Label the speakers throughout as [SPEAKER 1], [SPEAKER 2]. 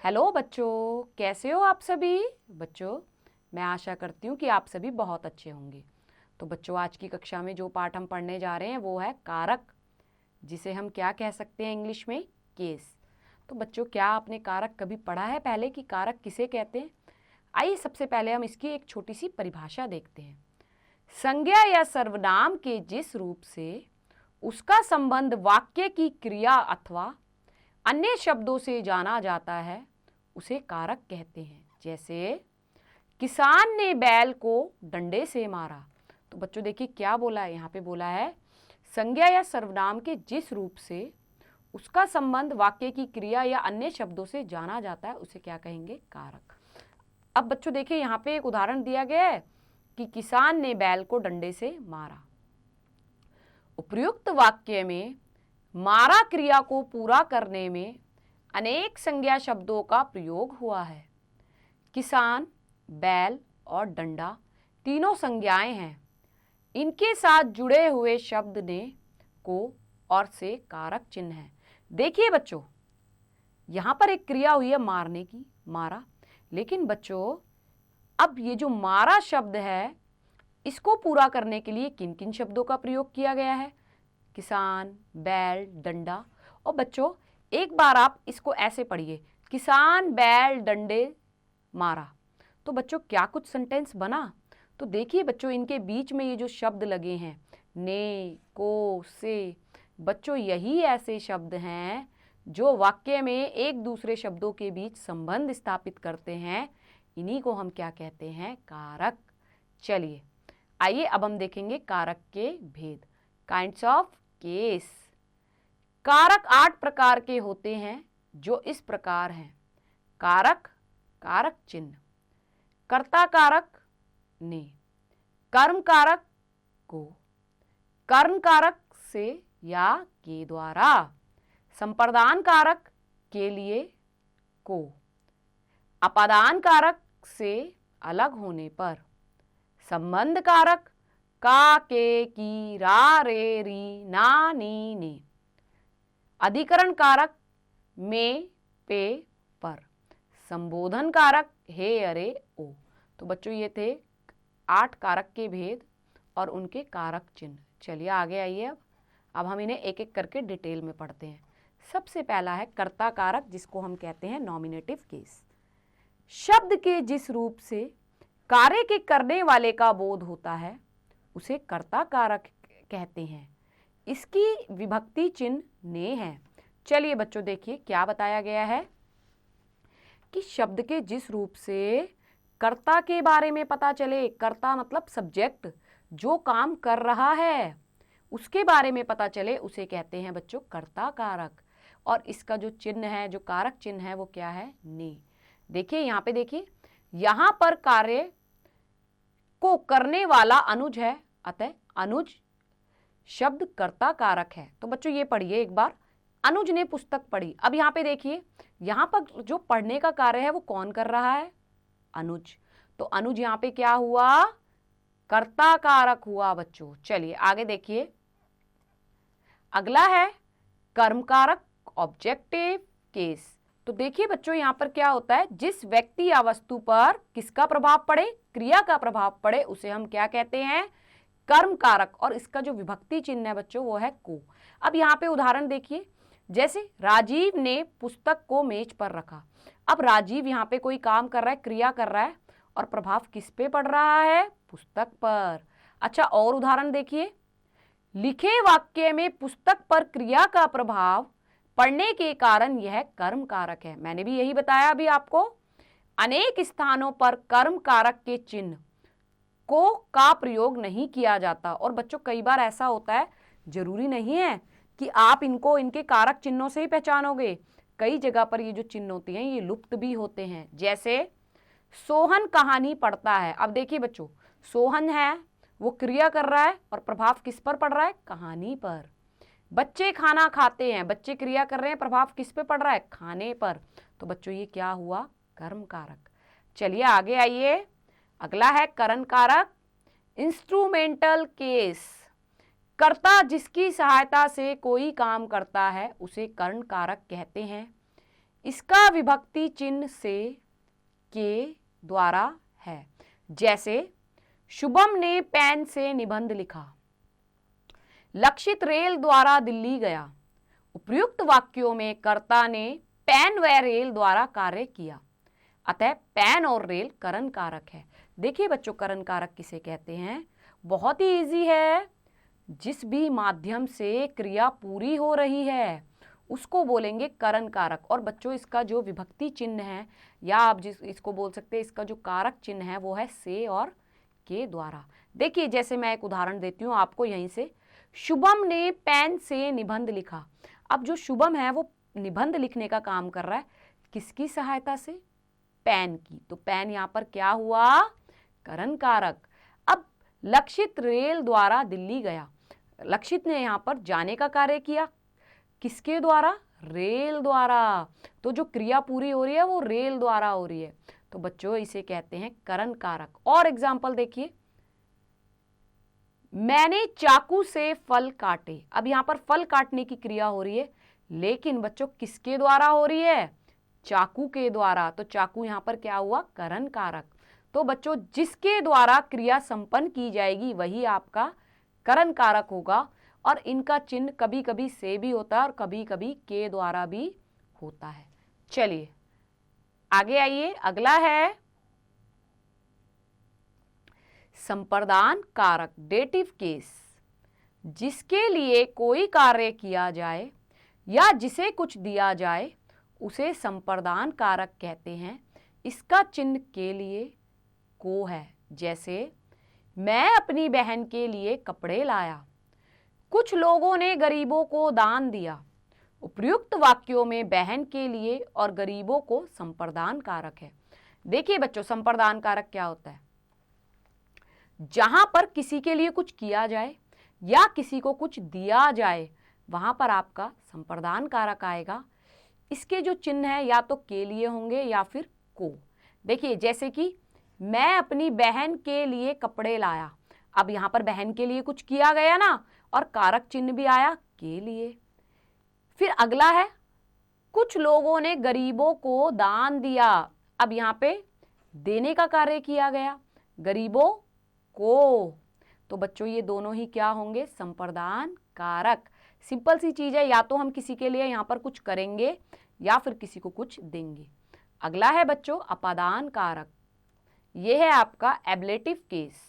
[SPEAKER 1] Hello बच्चों, कैसे हो आप सभी। बच्चों, मैं आशा करती हूँ कि आप सभी बहुत अच्छे होंगे। तो बच्चों, आज की कक्षा में जो पाठ हम पढ़ने जा रहे हैं वो है कारक, जिसे हम क्या कह सकते हैं इंग्लिश में, केस। तो बच्चों, क्या आपने कारक कभी पढ़ा है पहले कि कारक किसे कहते हैं? आइए सबसे पहले हम इसकी एक छोटी सी परिभाषा देखते हैं। संज्ञा या सर्वनाम के जिस रूप से उसका संबंध वाक्य की क्रिया अथवा अन्य शब्दों से जाना जाता है उसे कारक कहते हैं। जैसे किसान ने बैल को डंडे से मारा। तो बच्चों देखिए क्या बोला है, यहाँ पे बोला है संज्ञा या सर्वनाम के जिस रूप से उसका संबंध वाक्य की क्रिया या अन्य शब्दों से जाना जाता है उसे क्या कहेंगे, कारक। अब बच्चों देखिए यहाँ पे एक उदाहरण दिया गया है कि किसान ने बैल को डंडे से मारा। उपयुक्त वाक्य में मारा क्रिया को पूरा करने में अनेक संज्ञा शब्दों का प्रयोग हुआ है। किसान, बैल और डंडा तीनों संज्ञाएं हैं। इनके साथ जुड़े हुए शब्द ने, को और से कारक चिन्ह है। देखिए बच्चों, यहां पर एक क्रिया हुई है मारने की, मारा। लेकिन बच्चों, अब ये जो मारा शब्द है इसको पूरा करने के लिए किन किन शब्दों का प्रयोग किया गया है? किसान, बैल, डंडा। और बच्चों एक बार आप इसको ऐसे पढ़िए, किसान बैल डंडे मारा। तो बच्चों क्या कुछ सेंटेंस बना? तो देखिए बच्चों, इनके बीच में ये जो शब्द लगे हैं ने, को, से, बच्चों यही ऐसे शब्द हैं जो वाक्य में एक दूसरे शब्दों के बीच संबंध स्थापित करते हैं। इन्हीं को हम क्या कहते हैं, कारक। चलिए आइए अब हम देखेंगे कारक के भेद, काइंड्स ऑफ केस। कारक 8 प्रकार के होते हैं जो इस प्रकार हैं। कारक, कारक चिन्ह, कर्ता कारक ने, कर्म कारक को, कर्म कारक से या के द्वारा, संप्रदान कारक के लिए को, अपादान कारक से अलग होने पर, संबंध कारक का, के, की, रा, रे, री, ना, नी, ने, अधिकरण कारक में, पे, पर, संबोधन कारक हे, अरे, ओ। तो बच्चों ये थे 8 कारक के भेद और उनके कारक चिन्ह। चलिए आगे आइए, अब हम इन्हें एक एक करके डिटेल में पढ़ते हैं। सबसे पहला है कर्ता कारक, जिसको हम कहते हैं नॉमिनेटिव केस। शब्द के जिस रूप से कार्य के करने वाले का बोध होता है उसे कर्ता कारक कहते हैं। इसकी विभक्ति चिन्ह ने है। चलिए बच्चों देखिए क्या बताया गया है कि शब्द के जिस रूप से कर्ता के बारे में पता चले, कर्ता मतलब सब्जेक्ट, जो काम कर रहा है उसके बारे में पता चले उसे कहते हैं बच्चों कर्ता कारक। और इसका जो चिन्ह है, जो कारक चिन्ह है वो क्या है, ने। देखिए यहाँ पे, देखिए यहाँ पर कार्य को करने वाला अनुज है, अतः अनुज शब्द कर्ता कारक है। तो बच्चों ये पढ़िए एक बार, अनुज ने पुस्तक पढ़ी। अब यहाँ पे देखिए, यहाँ पर जो पढ़ने का कार्य है वो कौन कर रहा है, अनुज। तो अनुज यहाँ पे क्या हुआ, कर्ता कारक हुआ बच्चों। चलिए आगे देखिए, अगला है कर्म कारक, ऑब्जेक्टिव केस। तो देखिए बच्चों यहाँ पर क्या होता है, जिस व्यक्ति या वस्तु पर किसका प्रभाव पड़े, क्रिया का प्रभाव पड़े, उसे हम क्या कहते हैं, कर्म कारक। और इसका जो विभक्ति चिन्ह है बच्चों वो है को। अब यहाँ पे उदाहरण देखिए, जैसे राजीव ने पुस्तक को मेज पर रखा। अब राजीव यहाँ पे कोई काम कर रहा है, क्रिया कर रहा है, और प्रभाव किस पे पड़ रहा है, पुस्तक पर। अच्छा और उदाहरण देखिए, लिखे वाक्य में पुस्तक पर क्रिया का प्रभाव पड़ने के कारण यह कर्म कारक है। मैंने भी यही बताया अभी आपको, अनेक स्थानों पर कर्म कारक के चिन्ह को का प्रयोग नहीं किया जाता। और बच्चों कई बार ऐसा होता है, जरूरी नहीं है कि आप इनको इनके कारक चिन्हों से ही पहचानोगे। कई जगह पर ये जो चिन्ह होते हैं ये लुप्त भी होते हैं। जैसे सोहन कहानी पढ़ता है। अब देखिए बच्चों, सोहन है वो क्रिया कर रहा है और प्रभाव किस पर पड़ रहा है, कहानी पर। बच्चे खाना खाते हैं, बच्चे क्रिया कर रहे हैं, प्रभाव किस पे पड़ रहा है, खाने पर। तो बच्चों ये क्या हुआ, कर्म कारक। चलिए आगे आइए, अगला है करण कारक, इंस्ट्रूमेंटल केस। कर्ता जिसकी सहायता से कोई काम करता है उसे करण कारक कहते हैं। इसका विभक्ति चिन्ह से के द्वारा है। जैसे शुभम ने पेन से निबंध लिखा, लक्षित रेल द्वारा दिल्ली गया। उपर्युक्त वाक्यों में कर्ता ने पेन व रेल द्वारा कार्य किया, अतः पेन और रेल करण कारक है। देखिए बच्चों, करण कारक किसे कहते हैं? बहुत ही इजी है। जिस भी माध्यम से क्रिया पूरी हो रही है उसको बोलेंगे करण कारक। और बच्चों, इसका जो विभक्ति चिन्ह है, या आप इसको बोल सकते हैं, इसका जो कारक चिन्ह है वो है से और के द्वारा। देखिए, जैसे मैं एक उदाहरण देती हूँ आपको यहीं से। शुभम ने पेन से निबंध लिखा। अब जो शुभम है वो निबंध लिखने का काम कर रहा है, किसकी सहायता से? पेन की। तो पेन यहाँ पर क्या हुआ? करण कारक। अब लक्षित रेल द्वारा दिल्ली गया। लक्षित ने यहाँ पर जाने का कार्य किया, किसके द्वारा? रेल द्वारा। तो जो क्रिया पूरी हो रही है वो रेल द्वारा हो रही है। तो बच्चों, इसे कहते हैं करण कारक। और एग्जाम्पल देखिए, मैंने चाकू से फल काटे। अब यहां पर फल काटने की क्रिया हो रही है, लेकिन बच्चों किसके द्वारा हो रही है? चाकू के द्वारा। तो चाकू यहां पर क्या हुआ? करण कारक। तो बच्चों, जिसके द्वारा क्रिया संपन्न की जाएगी वही आपका करण कारक होगा। और इनका चिन्ह कभी कभी से भी होता है और कभी कभी के द्वारा भी होता है। चलिए आगे आइए, अगला है संप्रदान कारक, डेटिव केस। जिसके लिए कोई कार्य किया जाए या जिसे कुछ दिया जाए उसे संप्रदान कारक कहते हैं। इसका चिन्ह के लिए को है। जैसे मैं अपनी बहन के लिए कपड़े लाया, कुछ लोगों ने गरीबों को दान दिया। उपर्युक्त वाक्यों में बहन के लिए और गरीबों को संप्रदान कारक है। देखिए बच्चों, संप्रदान कारक क्या होता है? जहां पर किसी के लिए कुछ किया जाए या किसी को कुछ दिया जाए वहां पर आपका संप्रदान कारक आएगा। इसके जो चिन्ह है या तो के लिए होंगे या फिर को। देखिए, जैसे कि मैं अपनी बहन के लिए कपड़े लाया। अब यहां पर बहन के लिए कुछ किया गया ना, और कारक चिन्ह भी आया के लिए। फिर अगला है, कुछ लोगों ने गरीबों को दान दिया। अब यहाँ पे देने का कार्य किया गया, गरीबों को। तो बच्चों, ये दोनों ही क्या होंगे? संप्रदान कारक। सिंपल सी चीज है, या तो हम किसी के लिए यहाँ पर कुछ करेंगे या फिर किसी को कुछ देंगे। अगला है बच्चों अपादान कारक। ये है आपका एब्लेटिव केस।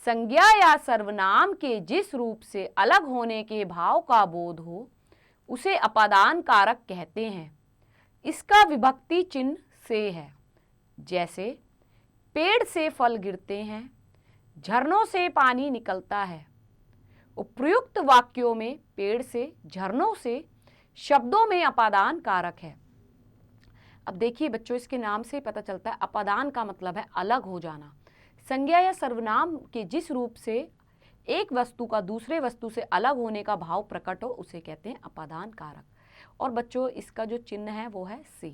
[SPEAKER 1] संज्ञा या सर्वनाम के जिस रूप से अलग होने के भाव का बोध हो उसे अपादान कारक कहते हैं। इसका विभक्ति चिन्ह से है। जैसे पेड़ से फल गिरते हैं, झरनों से पानी निकलता है। उपर्युक्त वाक्यों में पेड़ से, झरनों से शब्दों में अपादान कारक है। अब देखिए बच्चों, इसके नाम से पता चलता है अपादान का मतलब है अलग हो जाना। संज्ञा या सर्वनाम के जिस रूप से एक वस्तु का दूसरे वस्तु से अलग होने का भाव प्रकट हो उसे कहते हैं अपादान कारक। और बच्चों, इसका जो चिन्ह है वो है से।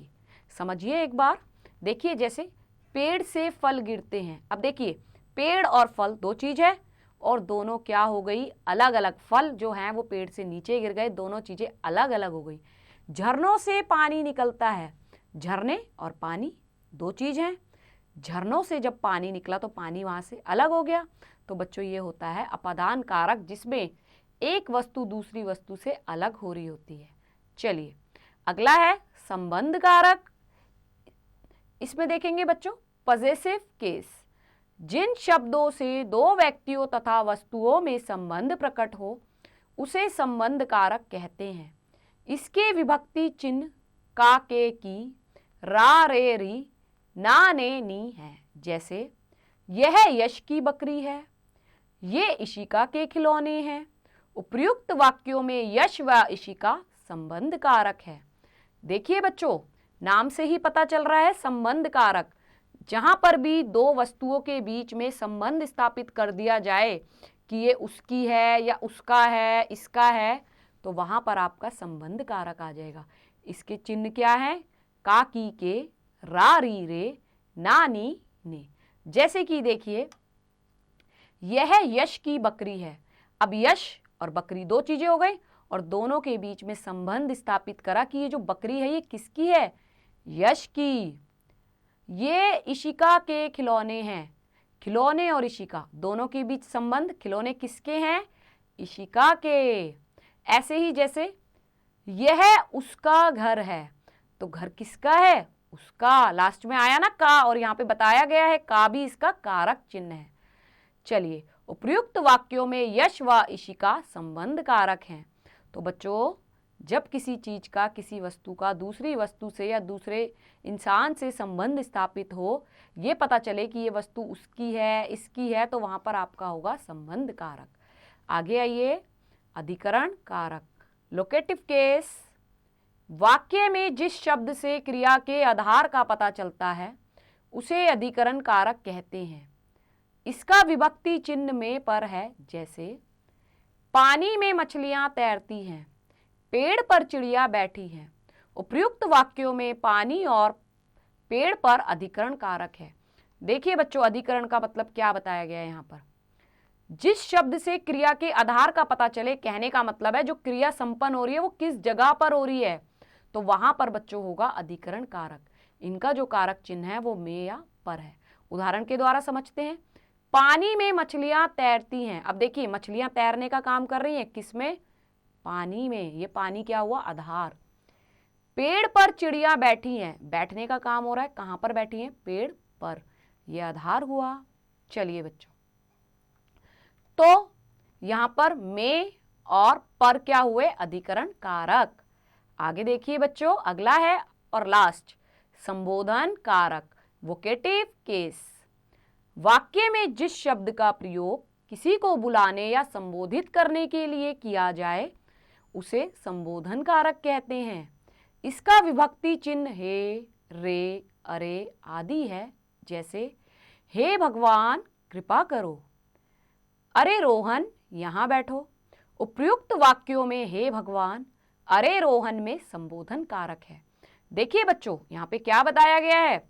[SPEAKER 1] समझिए एक बार। देखिए, जैसे पेड़ से फल गिरते हैं। अब देखिए, पेड़ और फल दो चीज है और दोनों क्या हो गई? अलग अलग। फल जो है वो पेड़ से नीचे गिर गए, दोनों चीजें अलग अलग हो गई। झरनों से पानी निकलता है। झरने और पानी दो चीज हैं। झरनों से जब पानी निकला तो पानी वहां से अलग हो गया। तो बच्चों, ये होता है अपादान कारक, जिसमें एक वस्तु दूसरी वस्तु से अलग हो रही होती है। चलिए अगला है संबंध कारक। इसमें देखेंगे बच्चों पजेसिव केस। जिन शब्दों से दो व्यक्तियों तथा वस्तुओं में संबंध प्रकट हो उसे संबंध कारक कहते हैं। इसके विभक्ति चिन्ह का, के, की, रा, रे, री, ना, ने, नी है। जैसे यह यश की बकरी है, ये इशिका के खिलौने हैं। उपर्युक्त वाक्यों में यश व इशिका संबंध कारक है। देखिए बच्चों, नाम से ही पता चल रहा है संबंध कारक। जहां पर भी दो वस्तुओं के बीच में संबंध स्थापित कर दिया जाए कि ये उसकी है या उसका है, इसका है, तो वहां पर आपका संबंध कारक आ जाएगा। इसके चिन्ह क्या है? का, की, के, रा, री, रे, ना, नी, ने। जैसे कि देखिए, यह यश की बकरी है। अब यश और बकरी दो चीजें हो गई और दोनों के बीच में संबंध स्थापित करा कि ये जो बकरी है ये किसकी है? यश की। ये इशिका के खिलौने हैं। खिलौने और इशिका दोनों के बीच संबंध, खिलौने किसके हैं? इशिका के। ऐसे ही जैसे यह उसका घर है, तो घर किसका है? उसका। लास्ट में आया ना का, और यहाँ पे बताया गया है का भी इसका कारक चिन्ह है। चलिए, उपर्युक्त वाक्यों में यश व इशिका संबंध कारक हैं। तो बच्चों, जब किसी चीज का, किसी वस्तु का दूसरी वस्तु से या दूसरे इंसान से संबंध स्थापित हो, ये पता चले कि ये वस्तु उसकी है, इसकी है, तो वहां पर आपका होगा संबंध कारक। आगे आइए, अधिकरण कारक। लोकेटिव केस, वाक्य में जिस शब्द से क्रिया के आधार का पता चलता है उसे अधिकरण कारक कहते हैं। इसका विभक्ति चिन्ह में पर है, जैसे पानी में मछलियां तैरती हैं, पेड़ पर चिड़िया बैठी है। उपर्युक्त वाक्यों में पानी और पेड़ पर अधिकरण कारक है। देखिए बच्चों, अधिकरण का मतलब क्या बताया गया है यहाँ पर? जिस शब्द से क्रिया के आधार का पता चले, कहने का मतलब है जो क्रिया संपन्न हो रही है वो किस जगह पर हो रही है, तो वहां पर बच्चों होगा अधिकरण कारक। इनका जो कारक चिन्ह है वो में या पर है। उदाहरण के द्वारा समझते हैं। पानी में मछलियां तैरती हैं। अब देखिए, मछलियां तैरने का काम कर रही हैं किसमें? पानी में। ये पानी क्या हुआ? आधार। पेड़ पर चिड़िया बैठी हैं, बैठने का काम हो रहा है, कहां पर बैठी हैं? पेड़ पर। ये आधार हुआ। चलिए बच्चों, तो यहां पर में और पर क्या हुए? अधिकरण कारक। आगे देखिए बच्चों, अगला है और लास्ट, संबोधन कारक। वोकेटिव केस, वाक्य में जिस शब्द का प्रयोग किसी को बुलाने या संबोधित करने के लिए किया जाए उसे संबोधन कारक कहते हैं। इसका विभक्ति चिन्ह हे, रे, अरे आदि है, जैसे हे भगवान कृपा करो, अरे रोहन यहां बैठो। उपर्युक्त वाक्यों में हे भगवान, अरे रोहन में संबोधन कारक है। देखिए बच्चों, यहाँ पे क्या बताया गया है?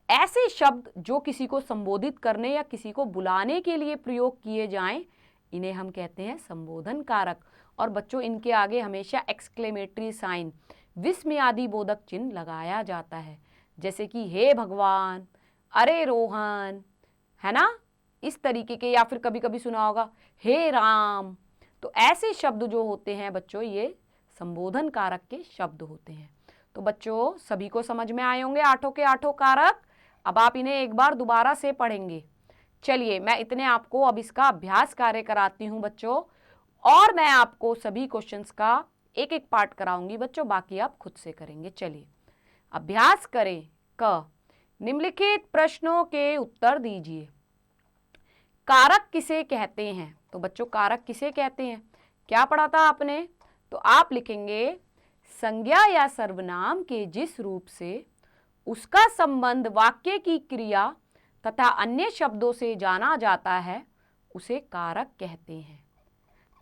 [SPEAKER 1] ऐसे शब्द जो किसी को संबोधित करने या किसी को बुलाने के लिए प्रयोग किए जाएं, इन्हें हम कहते हैं संबोधन कारक। और बच्चों, इनके आगे हमेशा एक्सक्लेमेटरी साइन, विस्मयादि बोधक चिन्ह लगाया जाता है, जैसे कि हे भगवान, अरे रोहन, है ना, इस तरीके के। या फिर कभी कभी सुना होगा हे राम। तो ऐसे शब्द जो होते हैं बच्चों, ये संबोधन कारक के शब्द होते हैं। तो बच्चों, सभी को समझ में आए होंगे आठों के आठों कारक। अब आप इन्हें एक बार दोबारा से पढ़ेंगे। चलिए, मैं इतने आपको अब इसका अभ्यास कार्य कराती हूँ बच्चों, और मैं आपको सभी क्वेश्चंस का एक एक पार्ट कराऊंगी बच्चों, बाकी आप खुद से करेंगे। चलिए, अभ्यास करें। क, निम्नलिखित प्रश्नों के उत्तर दीजिए। कारक किसे कहते हैं? तो बच्चों, कारक किसे कहते हैं क्या पढ़ा था आपने? तो आप लिखेंगे, संज्ञा या सर्वनाम के जिस रूप से उसका संबंध वाक्य की क्रिया तथा अन्य शब्दों से जाना जाता है उसे कारक कहते हैं।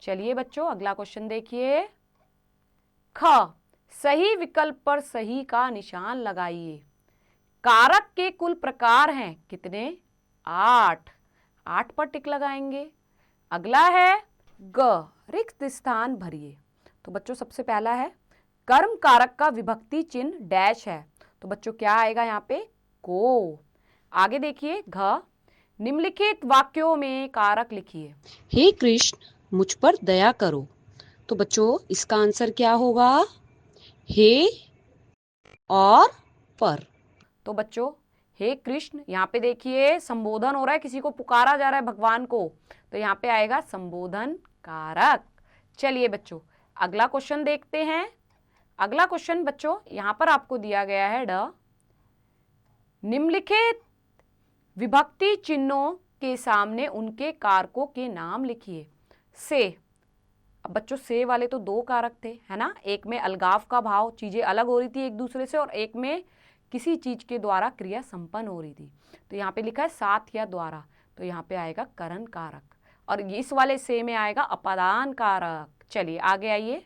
[SPEAKER 1] चलिए बच्चों, अगला क्वेश्चन देखिए। ख, सही विकल्प पर सही का निशान लगाइए। कारक के कुल प्रकार हैं कितने? 8। 8 पर टिक लगाएंगे। अगला है ग, रिक्त स्थान भरिए। तो बच्चों, सबसे पहला है कर्म कारक का विभक्ति चिन्ह डैश है, तो बच्चों क्या आएगा यहाँ पे? को। आगे देखिए घ, निम्नलिखित वाक्यों में कारक लिखिए।
[SPEAKER 2] हे कृष्ण मुझ पर दया करो। तो बच्चों, इसका आंसर क्या होगा? हे और पर।
[SPEAKER 1] तो बच्चों, हे कृष्ण, यहाँ पे देखिए संबोधन हो रहा है, किसी को पुकारा जा रहा है भगवान को, तो यहाँ पे आएगा संबोधन कारक। चलिए बच्चों, अगला क्वेश्चन देखते हैं। अगला क्वेश्चन बच्चों, यहाँ पर आपको दिया गया है ड, निम्नलिखित विभक्ति चिन्हों के सामने उनके कारकों के नाम लिखिए। से, अब बच्चों से वाले तो 2 कारक थे, है ना, एक में अलगाव का भाव, चीजें अलग हो रही थी एक दूसरे से, और एक में किसी चीज के द्वारा क्रिया संपन्न हो रही थी। तो यहाँ पे लिखा है साथ या द्वारा, तो यहाँ पे आएगा करण कारक, और इस वाले से में आएगा अपादान कारक। चलिए आगे आइए,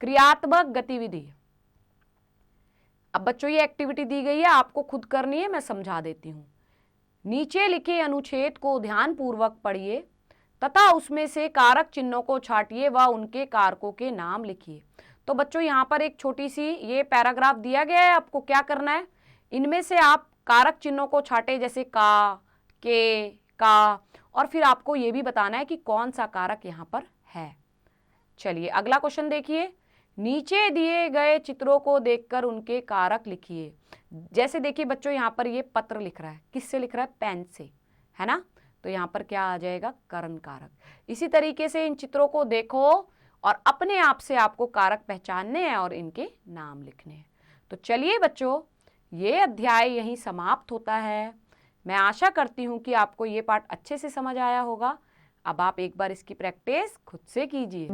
[SPEAKER 1] क्रियात्मक गतिविधि। अब बच्चों, ये एक्टिविटी दी गई है, आपको खुद करनी है, मैं समझा देती हूँ। नीचे लिखे अनुच्छेद को ध्यानपूर्वक पढ़िए तथा उसमें से कारक चिन्हों को छांटिए व उनके कारकों के नाम लिखिए। तो बच्चों यहाँ पर एक छोटी सी ये पैराग्राफ दिया गया है, आपको क्या करना है, इनमें से आप कारक चिन्हों को छांटे, जैसे का, के, का, और फिर आपको ये भी बताना है कि कौन सा कारक यहाँ पर है। चलिए अगला क्वेश्चन देखिए, नीचे दिए गए चित्रों को देखकर उनके कारक लिखिए। जैसे देखिए बच्चों यहाँ पर ये पत्र लिख रहा है, किससे लिख रहा है, पेन से, है ना, तो यहाँ पर क्या आ जाएगा, करण कारक। इसी तरीके से इन चित्रों को देखो और अपने आप से आपको कारक पहचानने हैं और इनके नाम लिखने हैं। तो चलिए बच्चों, ये अध्याय यहीं समाप्त होता है। मैं आशा करती हूँ कि आपको ये पाठ अच्छे से समझ आया होगा। अब आप एक बार इसकी प्रैक्टिस खुद से कीजिए।